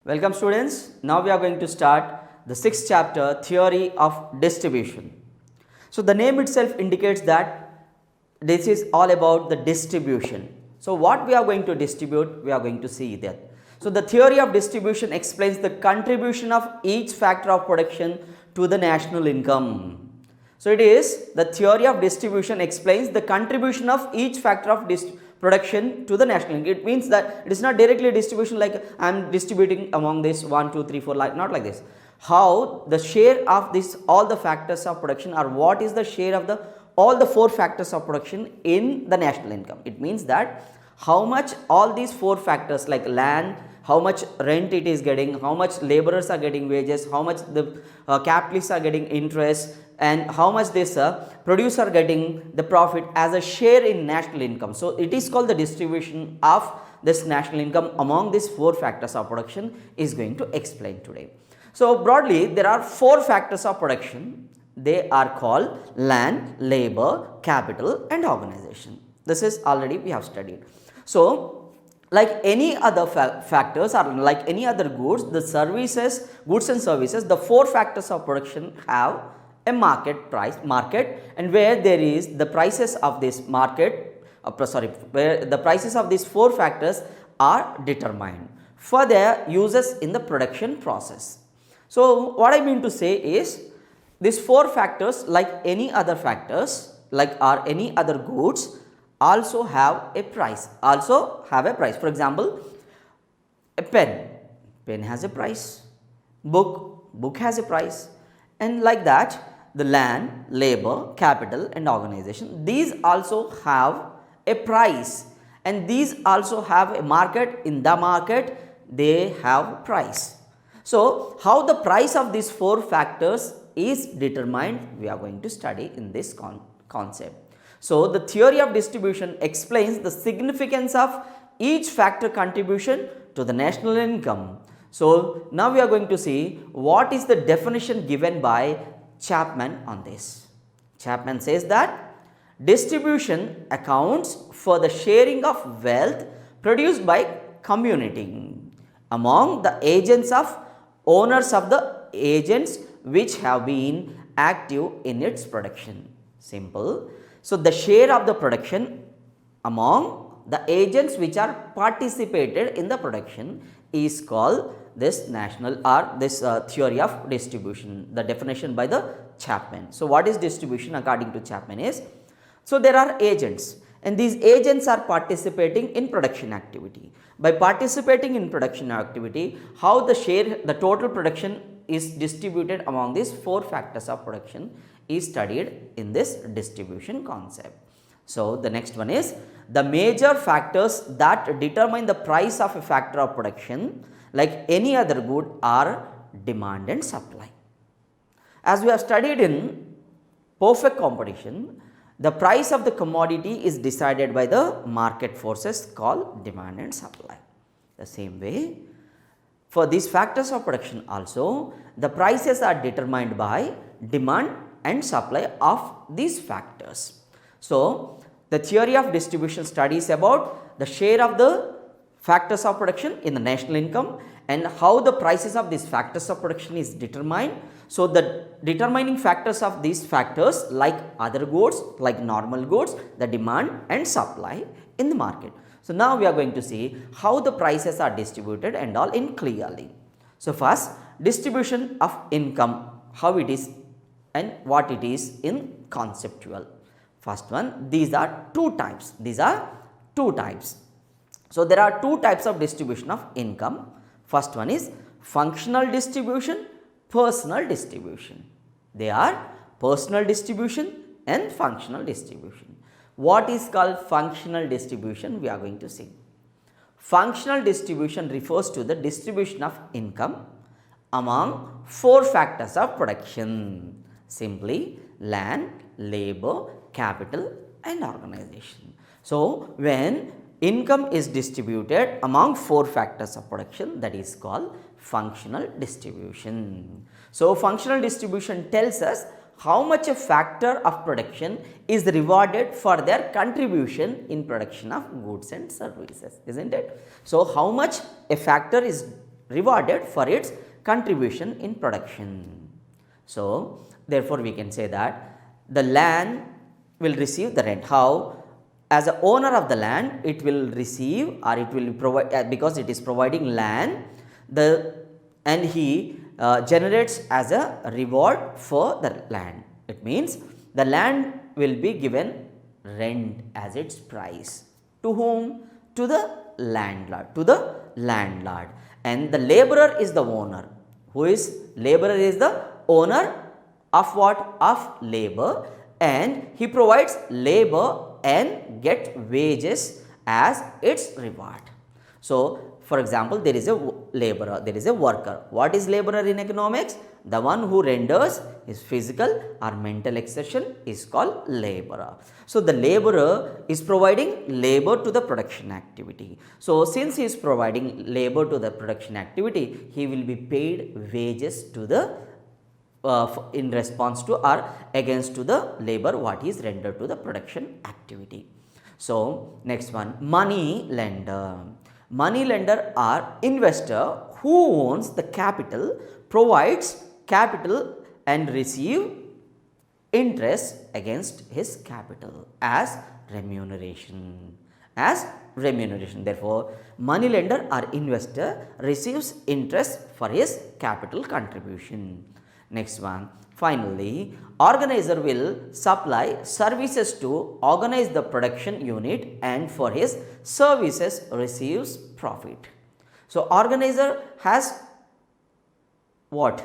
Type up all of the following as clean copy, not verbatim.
Welcome students. Now we are going to start the sixth chapter, Theory of Distribution. So the name itself indicates that this is all about the distribution. So what we are going to distribute, we are going to see that. So the theory of distribution explains the contribution of each factor of production to the national income. So it is the theory of distribution explains the contribution of each factor of production to the national income. It means that it is not directly distribution like I am distributing among this 1, 2, 3, 4, like not like this. How the share of this all the factors of production, or what is the share of the all the 4 factors of production in the national income. It means that how much all these 4 factors like land, how much rent it is getting, how much laborers are getting wages, how much the capitalists are getting interest, and how much this producer are getting the profit as a share in national income. So it is called the distribution of this national income among these 4 factors of production is going to explain today. So broadly there are 4 factors of production. They are called land, labor, capital and organization. This is already we have studied. So like any other factors or like any other goods, the services, goods and services, the 4 factors of production have a market, and where there is the prices of this market, where the prices of these 4 factors are determined for their uses in the production process. So what I mean to say is these 4 factors like any other factors like or any other goods also have a price, For example, a pen has a price, book has a price, and like that the land, labor, capital and organization, these also have a price, and these also have a market. In the market they have price. So how the price of these 4 factors is determined, we are going to study in this concept. So the theory of distribution explains the significance of each factor contribution to the national income. So now we are going to see what is the definition given by Chapman on this. Chapman says that distribution accounts for the sharing of wealth produced by community among the agents of owners of the agents which have been active in its production. Simple. So the share of the production among the agents which are participated in the production is called this national or this theory of distribution, the definition by the Chapman. So what is distribution according to Chapman is, so there are agents and these agents are participating in production activity. By participating in production activity, how the share, the total production is distributed among these 4 factors of production is studied in this distribution concept. So the next one is the major factors that determine the price of a factor of production like any other good are demand and supply. As we have studied in perfect competition, the price of the commodity is decided by the market forces called demand and supply. The same way for these factors of production also the prices are determined by demand and supply of these factors. So the theory of distribution studies about the share of the factors of production in the national income and how the prices of these factors of production is determined. So the determining factors of these factors like other goods, like normal goods, the demand and supply in the market. So now we are going to see how the prices are distributed and all in clearly. So first, distribution of income, how it is and what it is in conceptual. First one, these are 2 types. So there are 2 types of distribution of income. First one is functional distribution, personal distribution. They are personal distribution and functional distribution. What is called functional distribution? We are going to see. Functional distribution refers to the distribution of income among 4 factors of production. Simply land, labor, capital and organization. So when income is distributed among 4 factors of production, that is called functional distribution. So functional distribution tells us how much a factor of production is rewarded for their contribution in production of goods and services, isn't it? So how much a factor is rewarded for its contribution in production. So, therefore, we can say that the land will receive the rent. How? As a owner of the land, it will receive or it will provide, because it is providing land, and he generates as a reward for the land. It means the land will be given rent as its price. To whom? To the landlord. To the landlord. And the laborer is the owner. Who is? Laborer is the owner of what? Of labor, and he provides labor and get wages as its reward. So, for example, there is a laborer, there is a worker. What is laborer in economics? The one who renders his physical or mental exertion is called laborer. So, the laborer is providing labor to the production activity. So, since he is providing labor to the production activity, he will be paid wages to the in response to or against to the labor what is rendered to the production activity. So, next one, money lender. Money lender or investor who owns the capital, provides capital and receive interest against his capital as remuneration. As remuneration. Therefore, money lender or investor receives interest for his capital contribution. Next one, finally, organizer will supply services to organize the production unit and for his services receives profit. So, organizer has what?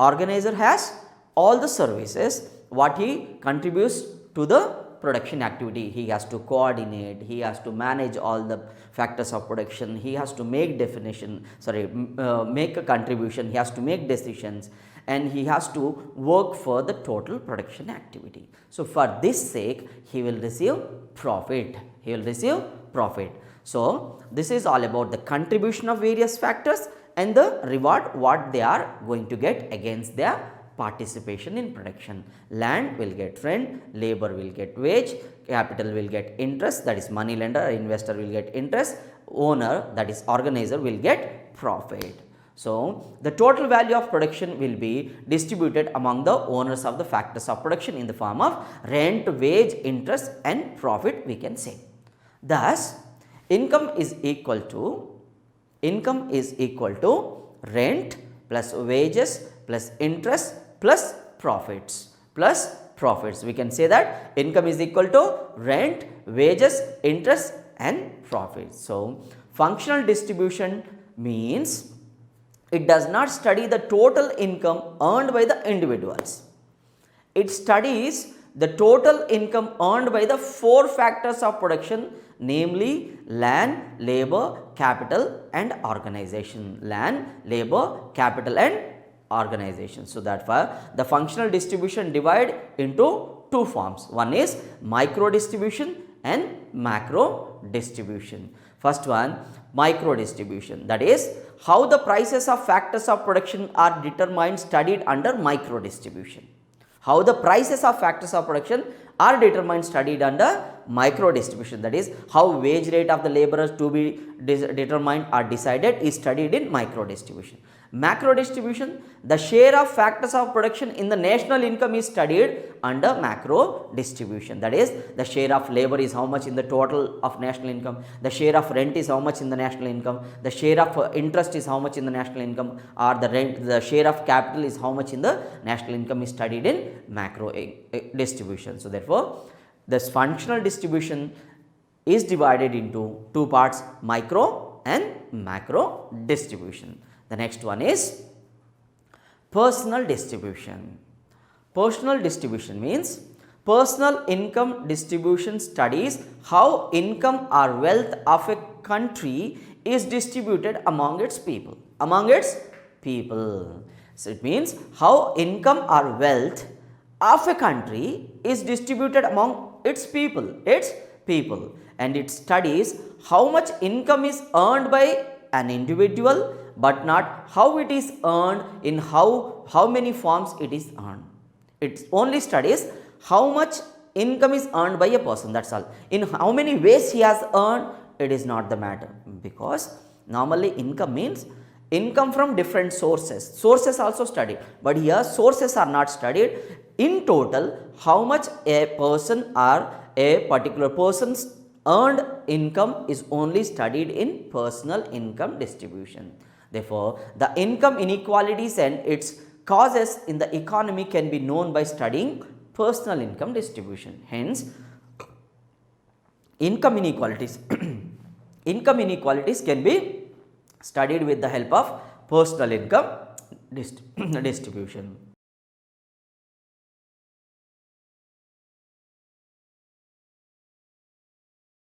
Organizer has all the services what he contributes to the production activity. He has to coordinate, he has to manage all the factors of production, he has to make make a contribution, he has to make decisions, and he has to work for the total production activity. So, for this sake he will receive profit, he will receive profit. So, this is all about the contribution of various factors and the reward what they are going to get against their participation in production. Land will get rent, labor will get wage, capital will get interest, that is money lender or investor will get interest, owner, that is organizer, will get profit. So, the total value of production will be distributed among the owners of the factors of production in the form of rent, wage, interest and profit we can say. Thus, income is equal to rent plus wages plus interest plus profits. We can say that income is equal to rent, wages, interest and profits. So, functional distribution means it does not study the total income earned by the individuals. It studies the total income earned by the four factors of production, namely land, labor, capital and organization. Land, labor, capital and organization. So, therefore, the functional distribution divide into two forms. One is micro distribution and macro distribution. First one, micro distribution, that is how the prices of factors of production are determined, studied under micro distribution. How the prices of factors of production are determined, studied under micro distribution, that is how wage rate of the laborers to be determined or decided is studied in micro distribution. Macro distribution, the share of factors of production in the national income is studied under macro distribution, that is the share of labor is how much in the total of national income, the share of rent is how much in the national income, the share of interest is how much in the national income, or the share of capital is how much in the national income is studied in macro distribution. So, therefore, this functional distribution is divided into two parts, micro and macro distribution. The next one is personal distribution. Personal distribution means personal income distribution studies how income or wealth of a country is distributed among its people. So, it means how income or wealth of a country is distributed among its people, and it studies how much income is earned by an individual, but not how it is earned, in how many forms it is earned. It only studies how much income is earned by a person, that is all. In how many ways he has earned, it is not the matter, because normally income means income from different sources also studied, but here sources are not studied. In total, how much a person or a particular person's earned income is only studied in personal income distribution. Therefore, the income inequalities and its causes in the economy can be known by studying personal income distribution. Hence, income inequalities income inequalities can be studied with the help of personal income distribution.